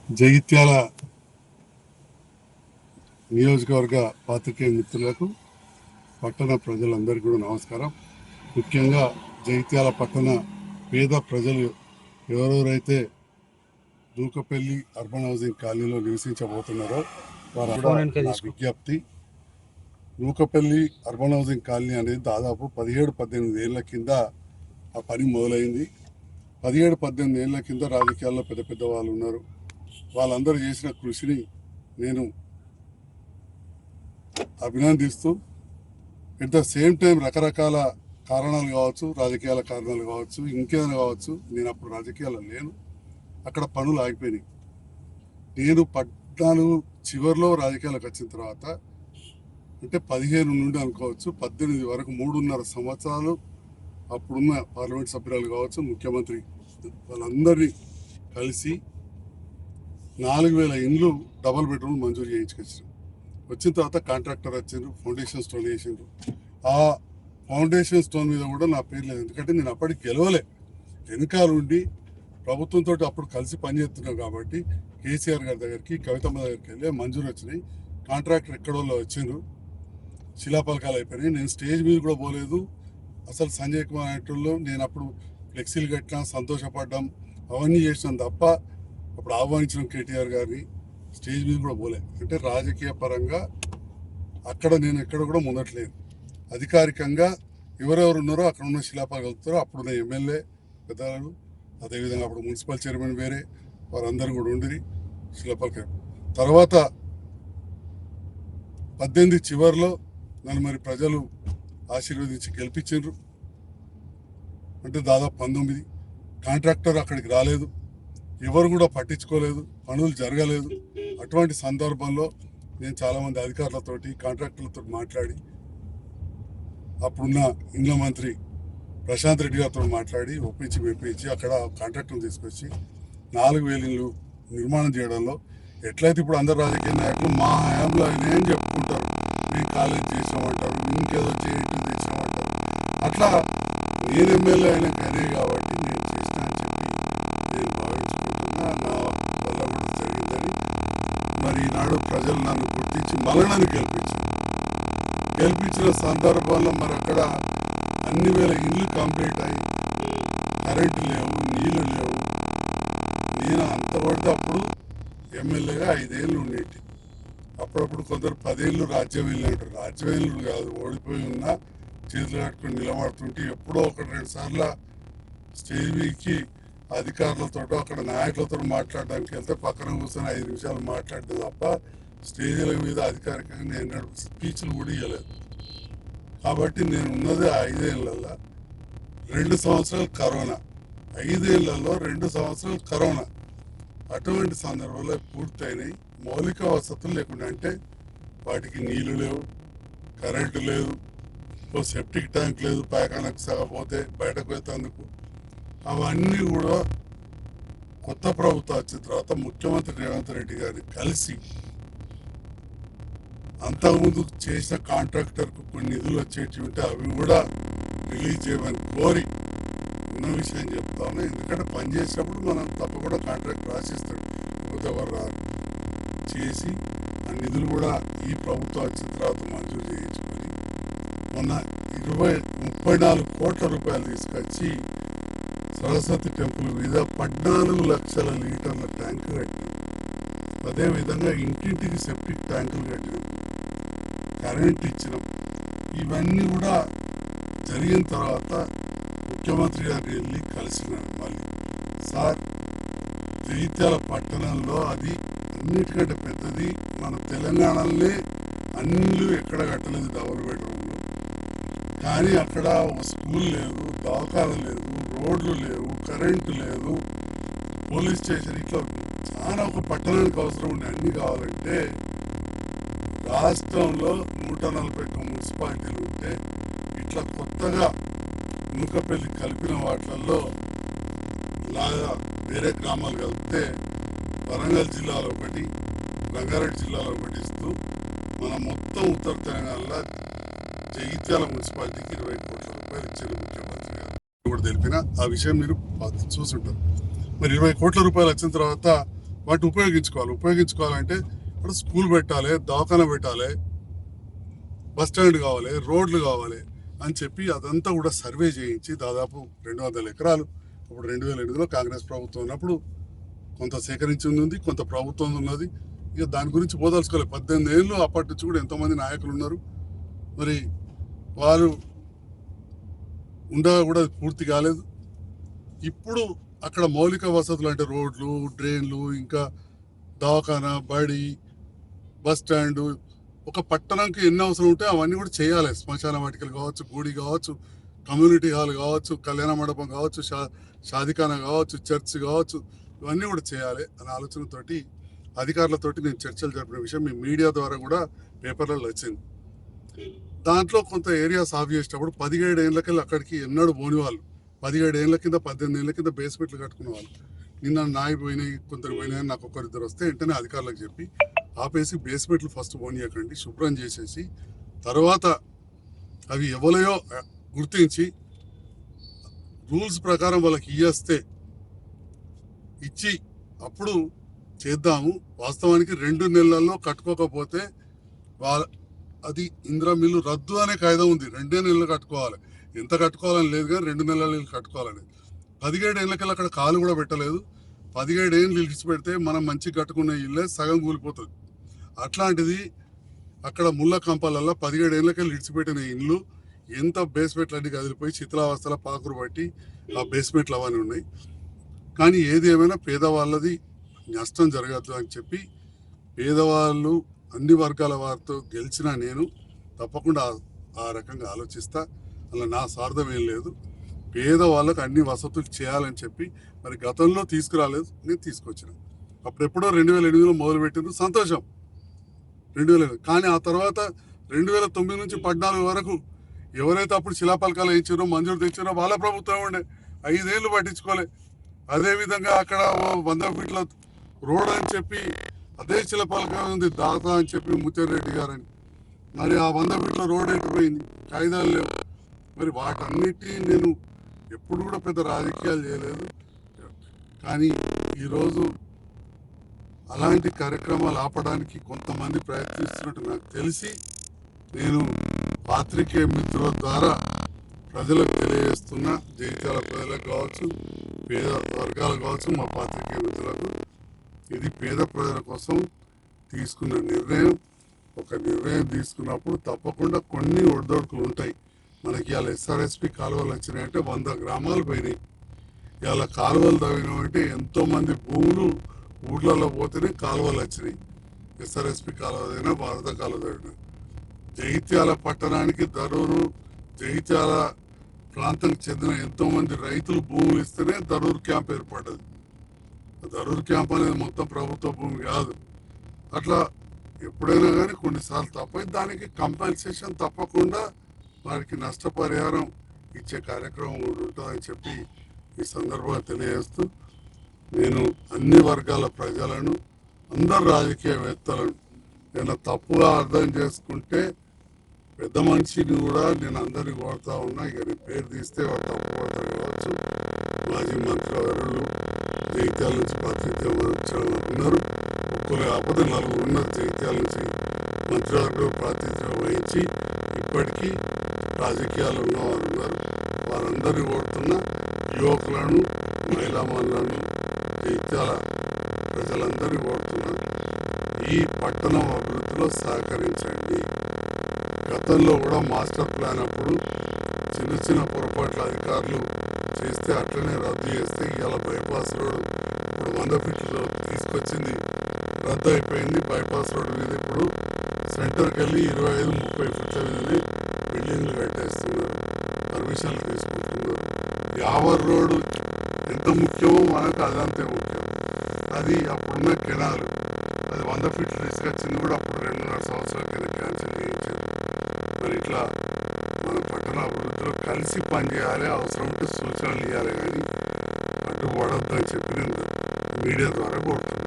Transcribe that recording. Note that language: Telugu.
జగిత్యాల నియోజకవర్గ పాత్రికేయ మిత్రులకు, పట్టణ ప్రజలందరికీ కూడా నమస్కారం. ముఖ్యంగా జగిత్యాల పట్టణ పేద ప్రజలు ఎవరెవరైతే దూకపల్లి అర్బన్ హౌసింగ్ కాలనీలో నివసించబోతున్నారో వారి విజ్ఞప్తి, దూకపల్లి అర్బన్ హౌసింగ్ కాలనీ అనేది దాదాపు 17-18 ఏళ్ల కింద ఆ పని మొదలైంది. 17-18 ఏళ్ల కింద రాజకీయాల్లో పెద్ద పెద్ద వాళ్ళు ఉన్నారు. వాళ్ళందరూ చేసిన కృషిని నేను అభినందిస్తూ, ఎట్ ద సేమ్ టైం రకరకాల కారణాలు కావచ్చు, రాజకీయాల కారణాలు కావచ్చు, ఇంకేమైనా కావచ్చు, నేను అప్పుడు రాజకీయాల్లో లేను, అక్కడ పనులు ఆగిపోయినాయి. నేను 14 చివరిలో రాజకీయాలకు వచ్చిన తర్వాత, అంటే 15 నుండి అనుకోవచ్చు 18 వరకు 3.5 సంవత్సరాలు అప్పుడున్న పార్లమెంట్ సభ్యురాలు కావచ్చు, ముఖ్యమంత్రి వాళ్ళందరినీ కలిసి 4,000 ఇండ్లు డబల్ బెడ్రూమ్ మంజూరు చేయించుకొచ్చారు. వచ్చిన తర్వాత కాంట్రాక్టర్ వచ్చారు, ఫౌండేషన్ స్టోన్ వేసిండ్రు. ఆ ఫౌండేషన్ స్టోన్ మీద కూడా నా పేరు లేదు, ఎందుకంటే నేను అప్పటికి గెలవలే. వెనకాల ఉండి ప్రభుత్వంతో అప్పుడు కలిసి పనిచేస్తున్నాం కాబట్టి కేసీఆర్ గారి దగ్గరికి, కవితమ్మ దగ్గరికి వెళ్ళి మంజూరు వచ్చినాయి. కాంట్రాక్టర్ ఎక్కడో వచ్చిండ్రు, శిలాపలకాలు అయిపోయినాయి. నేను స్టేజ్ మీద కూడా పోలేదు. అసలు సంజయ్ కుమార్ అనేటోళ్ళు నేను అప్పుడు ఫ్లెక్సీలు కట్టినా, సంతోషపడ్డాం, అవన్నీ చేసినాం తప్ప అప్పుడు ఆహ్వానించిన కేటీఆర్ గారిని స్టేజ్ మీద కూడా పోలే. అంటే రాజకీయ పరంగా అక్కడ నేను ఎక్కడ కూడా ముందట్లేదు. అధికారికంగా ఎవరెవరు ఉన్నారో అక్కడ ఉన్న శిలాపాలు కలుపుతారో అప్పుడున్న ఎమ్మెల్యే పెద్దలు, అదేవిధంగా అప్పుడు మున్సిపల్ చైర్మన్ వేరే వారందరూ కూడా ఉండి శిలాపాలు. తర్వాత 18 చివరిలో నన్ను మరి ప్రజలు ఆశీర్వదించి గెలిపించారు. అంటే దాదాపు 19. కాంట్రాక్టర్ అక్కడికి రాలేదు, ఎవరు కూడా పట్టించుకోలేదు, పనులు జరగలేదు. అటువంటి సందర్భంలో నేను చాలామంది అధికారులతోటి, కాంట్రాక్టర్లతో మాట్లాడి, అప్పుడున్న ఇండ్ల మంత్రి ప్రశాంత్ రెడ్డి గారితో మాట్లాడి ఒప్పించి మెప్పించి అక్కడ కాంట్రాక్టర్లు తీసుకొచ్చి 4,000 ఇళ్ళు నిర్మాణం చేయడంలో, ఎట్లయితే ఇప్పుడు అందరు రాజకీయ నాయకులు మా హయాంలో ఆయన ఏం చెప్పుకుంటారు, మేము కాలేజ్ చేసామంటారు, ఇంకేదో చేయటం చేసామంటారు, అట్లా నేను ఎమ్మెల్యే అయిన కదే కాబట్టి నేను చేసిన అని చెప్పి నేను భావించుకుంటున్నా. నా వల్ల కూడా జరిగిందని. మరి ఈనాడు ప్రజలు నన్ను గుర్తించి మళ్ళీ నన్ను గెలిపించిన సందర్భంలో మరి అక్కడ అన్ని వేల ఇండ్లు కంప్లీట్ అయ్యి కరెంటు లేవు, నీళ్లు లేవు. నేను అంతవరకు అప్పుడు ఎమ్మెల్యేగా 5 ఏళ్ళు ఉండేటి. అప్పుడప్పుడు కొందరు 10 ఏళ్ళు రాజ్యం వెళ్ళినట్టు, రాజ్యం ఏళ్ళు కాదు, ఓడిపోయి ఉన్నా చేతులు కట్టుకుని నిలబడుతుంటే ఎప్పుడో 1-2 సార్లు స్టేజ్ మీదకి అధికారులతో అక్కడ నాయకులతో మాట్లాడడానికి వెళ్తే పక్కన కూర్చొని 5 నిమిషాలు మాట్లాడితే తప్ప స్టేజీల మీద అధికారికంగా నేను స్పీచ్లు కూడా ఇవ్వలేదు. కాబట్టి నేను ఉన్నది 5 ఏళ్లలో 2 సంవత్సరాలు కరోనా, 5 ఏళ్లలో 2 సంవత్సరాలు కరోనా. అటువంటి సందర్భంలో పూర్తయినాయి. మౌలిక వసతులు లేకుండా, అంటే వాటికి నీళ్లు లేవు, కరెంటు లేదు, సెప్టిక్ ట్యాంక్ లేదు, పైకానకు సగపోతే బయటకు పోయేందుకు. అవన్నీ కూడా కొత్త ప్రభుత్వం వచ్చిన తర్వాత ముఖ్యమంత్రి రేవంత్ రెడ్డి గారిని కలిసి అంతకుముందు చేసిన కాంట్రాక్టర్కు కొన్ని నిధులు వచ్చేటి ఉంటే అవి కూడా రిలీజ్ చేయమని కోరి ఉన్న విషయం చెప్తాను. ఎందుకంటే పనిచేసినప్పుడు మనం తప్పకుండా కాంట్రాక్ట్ రాసిస్తాడు, ఎవరు చేసి ఆ నిధులు కూడా ఈ ప్రభుత్వం వచ్చిన తర్వాత మంజూరు చేయించుకొని మొన్న 34 కోట్ల రూపాయలు తీసుకొచ్చి సరస్వతి టెంపుల్ మీద 14 లక్షల లీటర్ల ట్యాంకు కట్టినాం. అదేవిధంగా ఇంటింటికి సెప్టిక్ ట్యాంకులు కట్టినాం, కరెంట్ ఇచ్చినాం. ఇవన్నీ కూడా జరిగిన తర్వాత ముఖ్యమంత్రి గారిని వెళ్ళి కలిసినాను. మళ్ళీ సార్, జగిత్యాల పట్టణంలో అది అన్నిటికంటే పెద్దది, మన తెలంగాణలోనే అన్నిళ్ళు ఎక్కడ కట్టలేదు డబుల్ బెడ్రూమ్లు. కానీ అక్కడ ఒక స్కూల్ లేదు, దవాఖాన లేదు, రోడ్లు లేవు, కరెంటు లేదు, పోలీస్ స్టేషన్, ఇట్లా చాలా ఒక పట్టణానికి అవసరం ఉండే అన్ని కావాలంటే రాష్ట్రంలో 141 మున్సిపాలిటీలు ఉంటే ఇట్లా కొత్తగా నూకపల్లి కలిపిన వాటిల్లో లాగా వేరే గ్రామాలు కలిపితే వరంగల్ జిల్లాలో ఒకటి, రంగారెడ్డి జిల్లాలో ఒకటి ఇస్తూ మన మొత్తం ఉత్తర తెలంగాణలో జగిత్యాల మున్సిపాలిటీకి 20 కోట్ల రూపాయలు ఇచ్చారు ముఖ్యమంత్రి గారు కూడా తెలిపిన ఆ విషయం మీరు చూసుంటారు. మరి 20 కోట్ల రూపాయలు వచ్చిన తర్వాత వాటిని ఉపయోగించుకోవాలంటే అక్కడ స్కూల్ పెట్టాలి, దవాఖాన పెట్టాలి, బస్ స్టాండ్ కావాలి, రోడ్లు కావాలి అని చెప్పి అదంతా కూడా సర్వే చేయించి దాదాపు 200 ఎకరాలు అప్పుడు 2008లో కాంగ్రెస్ ప్రభుత్వం ఉన్నప్పుడు కొంత సేకరించి ఉంది, కొంత ప్రభుత్వం ఉన్నది. ఇక దాని గురించి పోదలుచుకోలేదు. 18 ఏళ్ళు అప్పటి నుంచి కూడా ఎంతోమంది నాయకులు ఉన్నారు. మరి వారు ఉండగా కూడా పూర్తి కాలేదు. ఇప్పుడు అక్కడ మౌలిక వసతులు అంటే రోడ్లు, డ్రైన్లు, ఇంకా దవాఖానా, బడి, బస్ స్టాండ్, ఒక పట్టణంకి ఎన్ని అవసరం ఉంటే అవన్నీ కూడా చేయాలి. శ్మశాన వాటికలు కావచ్చు, గుడి కావచ్చు, కమ్యూనిటీ హాల్ కావచ్చు, కళ్యాణ మండపం కావచ్చు, షాదిఖానా కావచ్చు, చర్చ్ కావచ్చు, ఇవన్నీ కూడా చేయాలి అనే ఆలోచనతోటి అధికారులతోటి నేను చర్చలు జరిపిన విషయం మీ మీడియా ద్వారా కూడా పేపర్లలో వచ్చింది. దాంట్లో కొంత ఏరియా సాగు చేసేటప్పుడు 17 ఏళ్ళకెళ్ళి అక్కడికి ఎన్నడూ పోని వాళ్ళు, 17 ఏళ్ళ కింద 18 ఏళ్ళ కింద బేస్మెంట్లు కట్టుకునే వాళ్ళు నిన్న నాయి పోయినాయి, కొందరు పోయినాయి, నాకు ఒకరిద్దరు వస్తే వెంటనే అధికారులకు చెప్పి ఆపేసి బేస్మెంట్లు ఫస్ట్ పోనీయకండి, శుభ్రం చేసేసి తర్వాత అవి ఎవరయో గుర్తించి రూల్స్ ప్రకారం వాళ్ళకి ఇచ్చి అప్పుడు చేద్దాము. వాస్తవానికి 2 నెలల్లో కట్టుకోకపోతే అది ఇందిరా మిల్లు రద్దు అనే కాయిదా ఉంది. 2 నెలలు కట్టుకోవాలి, ఎంత కట్టుకోవాలని లేదు కానీ 2 నెలలు కట్టుకోవాలని. 17 ఏళ్ళకెళ్ళి అక్కడ కాలు కూడా పెట్టలేదు. 17 ఏళ్ళు ఇడిచి పెడితే మనం మంచి కట్టుకునే ఇల్లే సగం కూలిపోతుంది. అట్లాంటిది అక్కడ ముళ్ళ కంపాలల్లో 17 ఏళ్ళకెళ్ళి ఇడిచిపెట్టిన ఇల్లు ఎంత బేస్మెంట్లు అన్ని కదిలిపోయి శిథిలావస్థల పాకురు బట్టి ఆ బేస్మెంట్లు అవన్నీ ఉన్నాయి. కానీ ఏది ఏమైనా పేదవాళ్ళది నష్టం జరగద్దు అని చెప్పి పేదవాళ్ళు అన్ని వర్గాల వారితో గెలిచిన నేను తప్పకుండా ఆ రకంగా ఆలోచిస్తా. అలా నా స్వార్థం ఏం లేదు. పేదవాళ్ళకు అన్ని వసతులు చేయాలని చెప్పి మరి గతంలో తీసుకురాలేదు, నేను తీసుకొచ్చిన. అప్పుడెప్పుడో 2008లో మొదలుపెట్టింది, సంతోషం 2008. కానీ ఆ తర్వాత 2009 నుంచి 14 వరకు ఎవరైతే అప్పుడు శిలాపలకాలు ఇచ్చారో మంజూరు తెచ్చారో వాళ్ళ ప్రభుత్వం ఉండే 5 ఏళ్ళు పట్టించుకోలే. అదేవిధంగా అక్కడ 100 ఫీట్ల రోడ్ అని చెప్పి అదే శిలాపలకం ఉంది, దాత అని చెప్పి ముత్యారెడ్డి గారని. మరి ఆ 100 ఫీట్ల రోడ్ అయిపోయింది, కాయిదాలు లేవు. మరి వాటన్నిటి నేను ఎప్పుడు కూడా పెద్ద రాజకీయాలు చేయలేదు. కానీ ఈరోజు అలాంటి కార్యక్రమాలు ఆపడానికి కొంతమంది ప్రయత్నిస్తున్నట్టు నాకు తెలిసి నేను పాత్రికేయ మిత్రుల ద్వారా ప్రజలకు తెలియజేస్తున్న, జగిత్యాల ప్రజలకు కావచ్చు, పేద వర్గాలు కావచ్చు, మా పాత్రికేయ మిత్రులకు, ఇది పేద ప్రజల కోసం తీసుకున్న నిర్ణయం. ఒక నిర్ణయం తీసుకున్నప్పుడు తప్పకుండా కొన్ని ఒడిదొడుకులు ఉంటాయి. మనకి ఇవాళ ఎస్ఆర్ఎస్పి కాలువలు వచ్చినాయంటే 100 గ్రామాలు పోయినాయి. ఇవాళ కాలువలు తవ్వినామంటే ఎంతోమంది భూములు ఊళ్ళలో పోతేనే కాలువలు వచ్చినాయి. ఎస్ఆర్ఎస్పి కాలువ భారత కాలువ. జగిత్యాల పట్టణానికి దరూరు, జగిత్యాల ప్రాంతానికి చెందిన ఎంతోమంది రైతులు భూములు ఇస్తేనే దరూరు క్యాంప్ ఏర్పడ్డది. దరూరు క్యాంప్ అనేది మొత్తం ప్రభుత్వ భూమి కాదు. అట్లా ఎప్పుడైనా కానీ కొన్నిసార్లు తప్ప దానికి కంపెన్సేషన్ తప్పకుండా వారికి నష్టపరిహారం ఇచ్చే కార్యక్రమం ఉంటుందని చెప్పి ఈ సందర్భంగా తెలియజేస్తూ, నేను అన్ని వర్గాల ప్రజలను, అందరు రాజకీయవేత్తలను నేను తప్పుగా అర్థం చేసుకుంటే పెద్ద మనిషిని కూడా నేను అందరినీ కోరుతా ఉన్నా. ఇక నీ పేరు తీస్తే వాడు తప్పు కావచ్చు. మాజీ మంత్రివర్యులు జగిత్యాల నుంచి ప్రాతినిధ్యం ఉన్నారు, ఒక్కరు కాకపోతే 4 ఉన్నారు జగిత్యాల నుంచి మంత్రివర్గ ప్రాతినిధ్యం వహించి ఇప్పటికీ రాజకీయాలు ఉన్నవారు ఉన్నారు. వారందరినీ కోరుతున్న యువకులను, మహిళామణులను, జగిత్యాల ప్రజలందరినీ కోరుతున్నారు, ఈ పట్టణం అభివృద్ధిలో సహకరించండి. గతంలో కూడా మాస్టర్ ప్లాన్ అప్పుడు చిన్న చిన్న పొరపాట్ల అధికారులు చేస్తే అట్లనే రద్దు చేస్తే ఇవాళ బైపాస్ రోడ్ ఇప్పుడు 100 ఫీట్లు తీసుకొచ్చింది, రద్దు అయిపోయింది. బైపాస్ రోడ్ మీద ఇప్పుడు సెంటర్కి వెళ్ళి 25-30 ఫీట్ల మీదనే బిల్డింగ్లు కట్టేస్తున్నారు, పర్మిషన్లు తీసుకుంటున్నారు. యావర్ రోడ్డు ఎంత ముఖ్యమో మనకు అదంతే ముఖ్యం. అది అప్పుడున్న కెనాలు, అది 100 ఫీట్లు తీసుకొచ్చింది కూడా అప్పుడు 2.5 సంవత్సరాల కింద క్యాన్సిల్ చేయించారు. మరి ఇట్లా మన పట్టణ అభివృద్ధిలో కలిసి పనిచేయాలి, అవసరం ఉంటే సూచనలు ఇవ్వాలి, కానీ అడ్డుపడొద్దని చెప్పి నేను మీడియా ద్వారా కోరుతున్నాను.